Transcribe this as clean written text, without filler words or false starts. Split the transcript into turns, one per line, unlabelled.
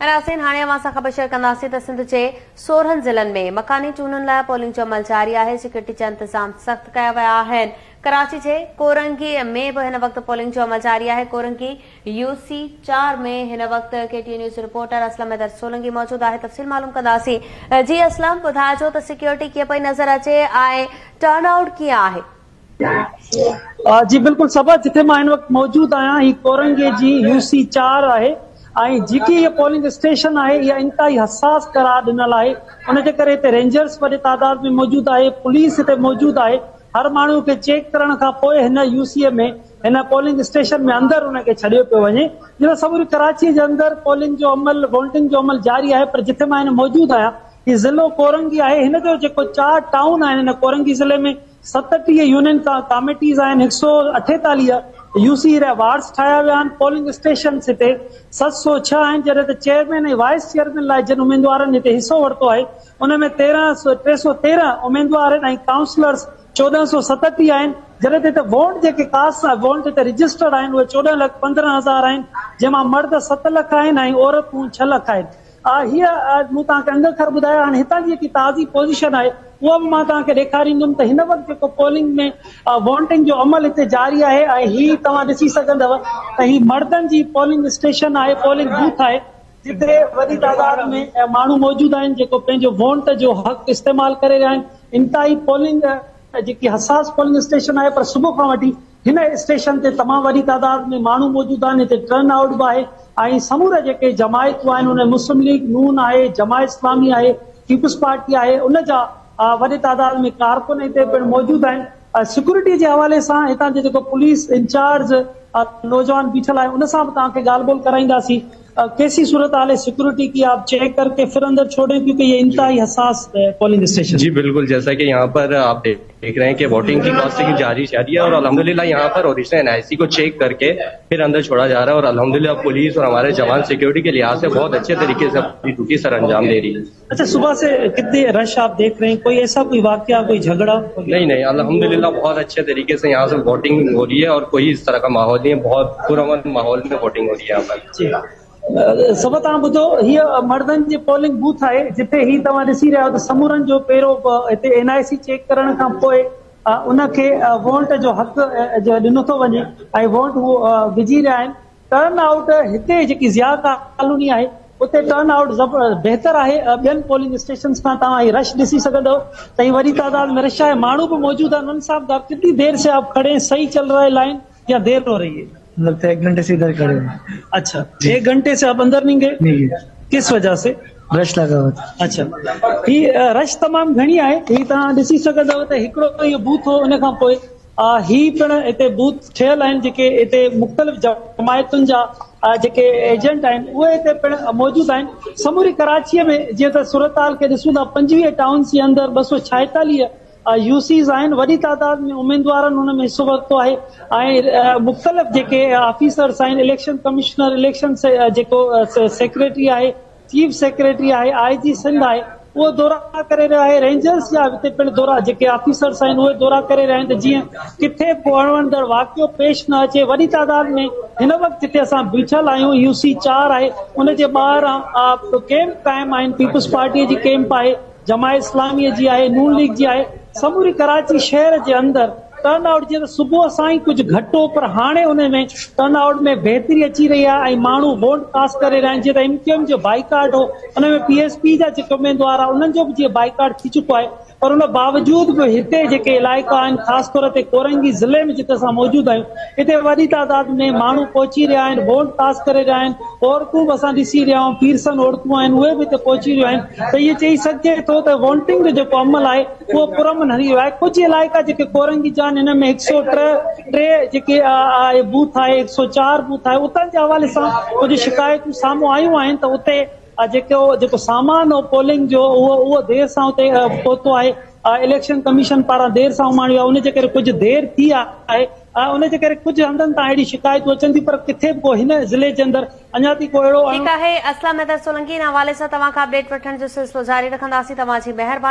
नाज़रीन हाणे अवां सां ख़बर शेयर कंदासीं त सिंध जे 16 ज़िलनि में मकानी चूंडुनि लाइ पोलिंग जो अमल जारी आहे। सिक्योरिटी जा इंतज़ाम सख़्त कया विया आहिनि। कराची जे कोरंगी में बि हिन वक़्तु पोलिंग जो अमल जारी आहे। कोरंगी UC 4 में हिन वक़्तु KTN news reporter Aslam Haider Solangi मौजूद आहे। तफ़सील मालूम कंदासीं। जी असलम, ॿुधाइजो त सिक्योरिटी कीअं पई नज़र अचे ऐं टर्न आउट कीअं आहे?
जी बिल्कुल सबा जिथे मां हिन वक़्तु मौजूद आहियां ही कोरंगी जी UC 4 आहे। जेकी ये पोलिंग स्टेशन है यह इंतहाई हसास करार दिनल है। उनके करे इतने रेंजर्स बड़ी तादाद में मौजूद है, पुलिस इतने मौजूद है। हर मानू के चेक करण का पोए हिन UC में हिन पोलिंग स्टेशन में अंदर उनके छड़ियो पे वने। जो समूरी कराची के अंदर पोलिंग जो अमल वोटिंग जो अमल जारी है, पर जिथे मैं मौजूद आया ये जिलो कोरंगी है। हिन जो जो 4 टाउन है इन कोरंगी जिले में 37 यूनियन कमेटीज़ आहिनि, 148 UC वार्ड्स ठाया विया आहिनि। पोलिंग स्टेशन हिते 706 आहिनि। जॾहिं त चेयरमैन ऐं वाइस चेयरमैन लाइ जिन उम्मीदवारनि हिते हिसो वरितो आहे उन में 313 उम्मीदवार आहिनि ऐं काउंसलर्स 1437 आहिनि। जॾहिं त वोट जेके कास्ट वोट हिते रजिस्टर्ड आहिनि उहे 14,15,000 आहिनि, जंहिंमां मर्द 7 लख आहिनि ऐं औरतूं 6 लख आहिनि। हीअ मूं तव्हांखे अंदरि खर ॿुधाया। हाणे हितां जी जेकी ताज़ी पोज़ीशन आहे उहा बि मां तव्हांखे ॾेखारींदुमि त हिन वक़्तु जेको पोलिंग में वोटिंग जो अमल हिते जारी आहे ऐं ही तव्हां ॾिसी सघंदव त ही मर्दनि जी पोलिंग स्टेशन आहे, पोलिंग बूथ आहे, जिते वॾी तादाद में माण्हू मौजूद आहिनि जेको पंहिंजो वोट जो हक़ इस्तेमालु करे रहिया आहिनि। इंतहाई पोलिंग जेकी हसास पोलिंग स्टेशन आहे, पर सुबुह खां वठी हिन स्टेशन ते तमामु वॾी तादाद में माण्हू मौजूद आहिनि। हिते टर्न आउट बि आहे ऐं समूरा जेके जमायतूं आहिनि उन मुस्लिम लीग नून आहे, जमायत इस्लामी आहे, पीपुल्स पार्टी आहे, उन जा वॾे तादाद में कारकुन हिते पिणु मौजूद आहिनि। सिक्योरिटी जे हवाले सां हितां जो जेको पुलिस इंचार्ज नौजवान बीठल आहे उन सां बि तव्हांखे ॻाल्हि ॿोल कराईंदासीं। कैसी सूरत हाल है सिक्योरिटी की, आप चेक करके फिर अंदर छोड़ें क्योंकि ये इंतहाई हसास पोलिंग स्टेशन।
जी बिल्कुल, जैसा कि यहाँ पर आप देख रहे हैं कि वोटिंग की कास्टिंग जारी है और अल्हम्दुलिल्लाह यहाँ पर ओरिजिनल NIC को चेक करके फिर अंदर छोड़ा जा रहा है और अल्हम्दुलिल्लाह पुलिस और हमारे जवान सिक्योरिटी के लिहाज से बहुत अच्छे तरीके से अपनी ड्यूटी सर अंजाम दे रही है।
अच्छा, सुबह से कितने रश आप देख रहे हैं? कोई ऐसा कोई वाकया, कोई झगड़ा?
नहीं, अल्हम्दुलिल्लाह बहुत अच्छे तरीके से यहाँ से वोटिंग हो रही है और कोई इस तरह का माहौल नहीं है। बहुत पुरअमन माहौल में वोटिंग हो रही है यहाँ पर।
सब तव्हां ॿुधो, हीअ मर्दनि जी पोलिंग बूथ आहे जिथे ही तव्हां ॾिसी रहिया आहियो त समूरनि जो पहिरियों हिते NIC चेक करण खां पोइ उनखे वोट जो हक़ ॾिनो थो वञे ऐं वोट उहो विझी रहिया आहिनि। टर्न आउट हिते जेकी ज़िया कॉलोनी आहे उते टर्न आउट बहितर आहे। ॿियनि पोलिंग स्टेशन खां तव्हां ही रश ॾिसी सघंदव त ही वॾी तादाद में रश आहे। माण्हू भी मौजूद है। साहब आप कितनी देर से आप खड़े हैं? सही चल रहा है लाइन या देर हो रही है?
लगता है 1 घंटे से इधर खड़े हैं।
अच्छा, 1 घंटे से आप अंदर नहीं गए?
नहीं,
किस वजह से?
रश लगा हुआ था।
अच्छा, ही रश तमाम घणी आहे। ही तव्हां ॾिसी सघंदव त हिकिड़ो इहो बूथ हो, उन खां पोइ ही पिणु हिते बूथ ठहियल आहिनि जेके हिते मुख़्तलिफ़ जमायतुनि जा जेके एजेंट आहिनि उहे हिते पिणु मौजूद आहिनि। समूरी कराचीअ में जीअं त सूरत हाल खे ॾिसूं था 25 टाउन्स जे अंदरि 246 UCs आहिनि। वॾी तादाद में उम्मीदवारनि हुन में हिसो वरितो आहे ऐं मुख़्तलिफ़ जेके ऑफिसर्स आहिनि, इलेक्शन कमिश्नर, इलेक्शन जेको सेक्रेटरी आहे, चीफ सेक्रेटरी आहे, IG सिंध आहे, उहो दौरा करे रहिया आहे। रेंजर्स जा हिते पिणु दौरा जेके ऑफिसर्स आहिनि उहे दौरा करे रहिया आहिनि त जीअं किथे वणवंदड़ वाक़ियो पेश न अचे। वॾी तादाद में हिन वक़्तु जिते असां बीठल आहियूं UC 4 आहे, उनजे ॿाहिरां कैंप क़ाइमु आहिनि। पीपुल्स पार्टीअ जी कैंप आहे, जमायत इस्लामीअ जी आहे, नून लीग जी आहे। समूरी कराची शहर जे अंदरि टर्न आउट जीअं त सुबुह सां ई कुझु घटि हो, पर हाणे उन में टर्न आउट में बहितरी अची रही आहे ऐं माण्हू वोट कास्ट करे रहिया आहिनि। जीअं त MQM जो बाइकाट हो, उन में PSP जा जेके उम्मीदवार आहे उन्हनि जो बि जीअं बाइकाट थी चुको आहे, पर उन बावजूद बि हिते जेके इलाइक़ा आहिनि, ख़ासि तौर ते कोरंगी ज़िले में जिते असां मौजूद आहियूं, हिते वॾी तादाद में माण्हू पहुची रहिया आहिनि, वोट कास्ट करे रहिया आहिनि। औरतूं बि असां ॾिसी रहिया आहियूं, पीरसन औरतूं आहिनि, उहे बि हिते पहुची रहियूं आहिनि। त इहे चई सघिजे थो त वोटिंग जो जेको अमल आहे उहो पुरअमन हली वियो आहे। कुझु इलाइक़ा जेके कोरंगी जा आहिनि हिन में 103 जेके बूथ आहे, 104 बूथ आहे, उतां जे हवाले सां कुझु शिकायतूं साम्हूं आयूं आहिनि त उते जेको सामान हो पोलिंग जो उहो देर सां उते पहुतो आहे। इलेक्शन कमीशन पारां देर सां उमाणियो आहे, उनजे करे कुझु देर थी आहे। उनजे करे कुझु हंधनि तां अहिड़ी शिकायतूं अचनि थियूं, पर किथे बि को हिन ज़िले जे अंदरि अञा ताईं को अहिड़ो
ठीक आहे। असलम हैदर सोलंकी हवाले सां तव्हां खां अपडेट वठण जो सिलसिलो जारी रखंदासीं। तव्हांजी महिरबानी।